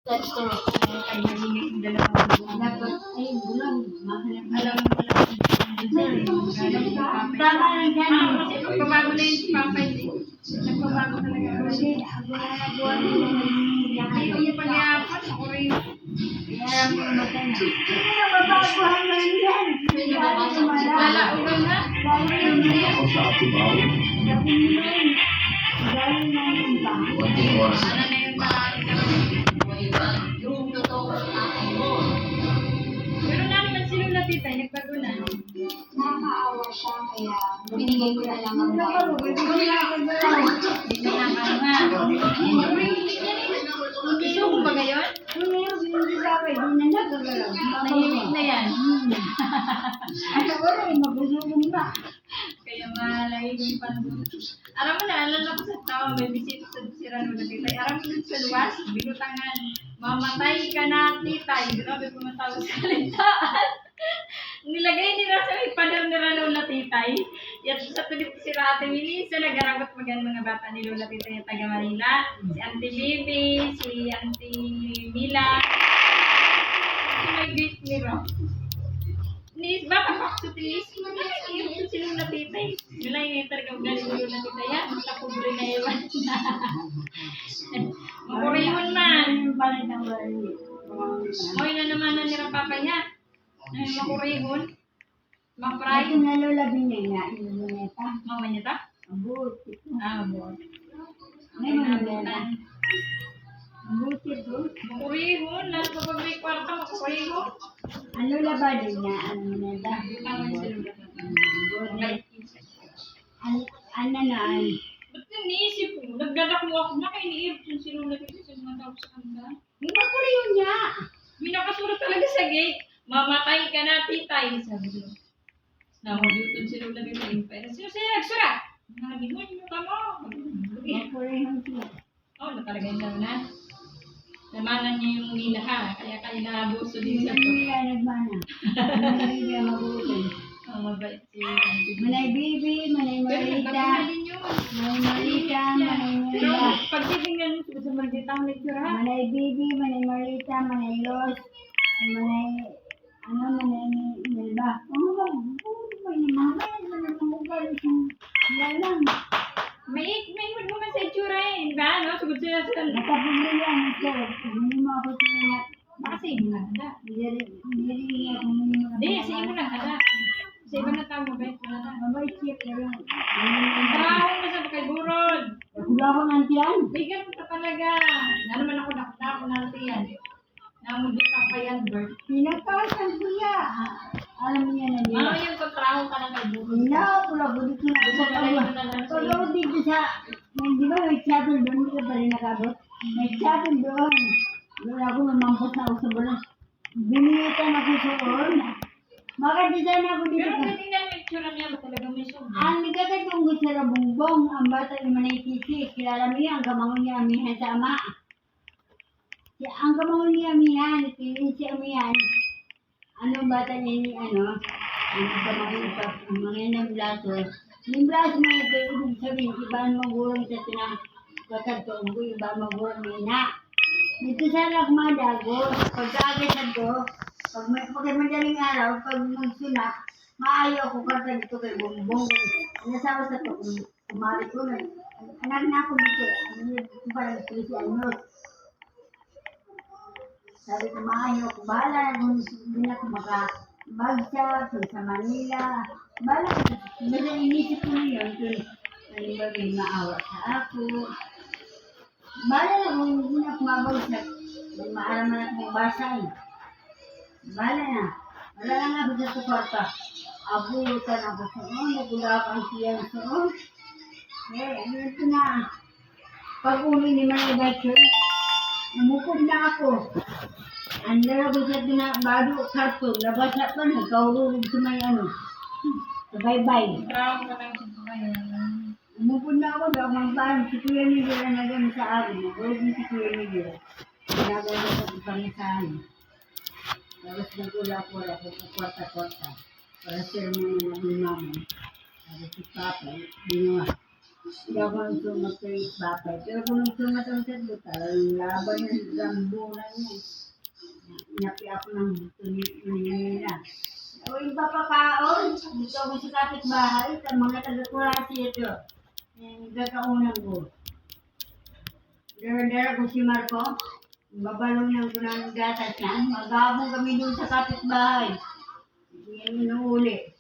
That's true. Ay, mahilig yung dalawang buwan. Dapat, ay, bulan. Alam mo pala. Tama lang yan. Kasi nagpabago na yun si Papa. Nagpabago talaga. Kasi, ako na buwan. Hindi mo pag-iapat. Ako rin. Kaya mo mata na. Hindi na mabaguhan mo yan. Lala, ugal na. Ako sa Atibaw. Dahil na yung ba? Ano na yung maraming karating. Yung totoo sa akin mo. Pero naman sila natitay, nagbago na. Nakakaawa siya, kaya binigay ko na lang ang bahay. Hindi na nga. Gusto mo ba ngayon? Nahimik na yan. Kaya malay yung panahon. Alam mo na, alala ko sa tao, may bisita sa Sirano na titay. Alam mo sa luwas, binutangan, mamatay ka na titay. Grabe pumatawa sa kalitaan. Nilagay nila sa may panahon na Rano na titay. Yan sa tulip si Ate Winnie, sa nagaragot magan mga bata ni Lola Titay yung taga Manila. Si Auntie Bibi, si Auntie Mila. Si may great mirror. Ni baka paksutis, mag-iisip si Lola Titay. Wala yung talaga galing ni Lola Titay yan. Makapobre na iwan. Makurihon man. Moy na naman na nira papa niya. Makurihon. Mapray. Ito na lola binaya, yung luneta. Mama niya ta? Abot. Abot. May mga luneta. Abot ito. Makurihon. Lalo pa pag may kwarta, makurihon. Ang lola ba din niya, ang luneta? Tama yung silunod. Ano na, Ba't yung niisip ko? Nagdadak mo ako na kayo niisip yung silunod ito sa mga tao sa kanila. may makuriyo niya. May nakasulat talaga sa gate. Mamatay ka na, titay. Sabi ko. Nahugutun silunod ito. Pero sino nagsura? Naging mo, yung kamo. Makuriyo siya. Oo, nakalagay na. Namanan niya yung nila ha. Kaya kayo naabuso din sa Hindi niya nagmana. Hindi niya mabuti. mabait si Manay Bibi, Manay Pero Marita, nagbago na din yun. Manay Marita, Manay Pero Marita. pag titingnan mo sa Margita ang lecture ha. Manay Bibi, Manay Marita, Manay Los, Manay, Manay Melba. Ano ba? May mama, Manay Mamugal. Lang. May mo man sa itsura eh. Di ba? No? Sugod sila sa Nakapagli yan ito. Hindi mo ako sinungat. baka sa ibo na kada. Hindi niya ako minungat. Hindi, sa ibo na kada. Sa ibo na tao, mabait mo na tao. Mabait siya pero. Ang trabaho mo sa kay Burod. Wala ko nantiyan. Bigyan mo ka talaga. Naman ako ako nantiyan. Namudit ka kay Albert. Pinakasan ko niya. Alam niya na niya. Ano yung kontraho ka na kay Burod? Pula ko dito na ako sa kanya. Pagod dito sa, di ba may chapel doon, hindi ka pa rin nakabot? May chapel doon. Doon ako mamampas na ako sa bulan. Binitan ako sa doon. Makadesign ako dito. Pero titingnan mo yung itsura niya, talaga may sobrang. Ang nagkakatunggo sa Rabungbong, ang bata ni Manay Titi, kilala mo yan, ang kamangon niya amihan sa ama. Ang kamangon niya amihan, pinili si amihan. Anong bata niya ni ano? Ang kamangon pa, ang mga yan ng blaso. Yung blaso mo ito, ibig sabihin, ibang magurang sa tinakatagtoon ko, ibang magurang may na. Dito sa Lakmadago, pagkaagasan ko, pag madaling araw, pag magsuna, maayo ako karta dito kay Bongbong. Nasawa sa to, kumari ko na. Anak na ako dito, parang polisi anyos. Sabi ko, maayo ako, bahala na kung hindi na ako makabagsa, sa Manila. Bahala ko, basta inisip ko ngayon, kung ano ba may maawa sa ako. Bahala na kung hindi na ako mabagsak, may maaraman akong basay. Bahala na. Wala lang ako sa suporta. Abutan ako sa nagulakang siya sa ano ito na. Pag uli ni Manay Batchoy, umukod na ako. Ang lalabas sa tinabado, karton, nabasa pa, nagkaurulog sa may ano. Sa baybay. Kontraho ka lang sa bayan. Umukod na ako, daw magbahan. Si Kuya Miguel na nagano sa akin. Nagulog ni si Kuya Miguel. Ginagawa sa pangisahan. Tapos nagula-kula ko sa kwarta-kwarta para sermon na ng mama. Tapos si Papa, ginawa. Hindi ako nang sumat sa bakay. Pero kung nang sumat ang sadlo, talagang laban yung rambunan niya. Inapi ako ng tunila. O yung papakaon, dito ako sa kapitbahay, sa mga taga-kurasi ito. Yung gagaunan ko. Dara-dara ko si Marco. Babalong lang ko ng gatas niyan. Magabong kami doon sa kapitbahay. Hindi yan inuuli.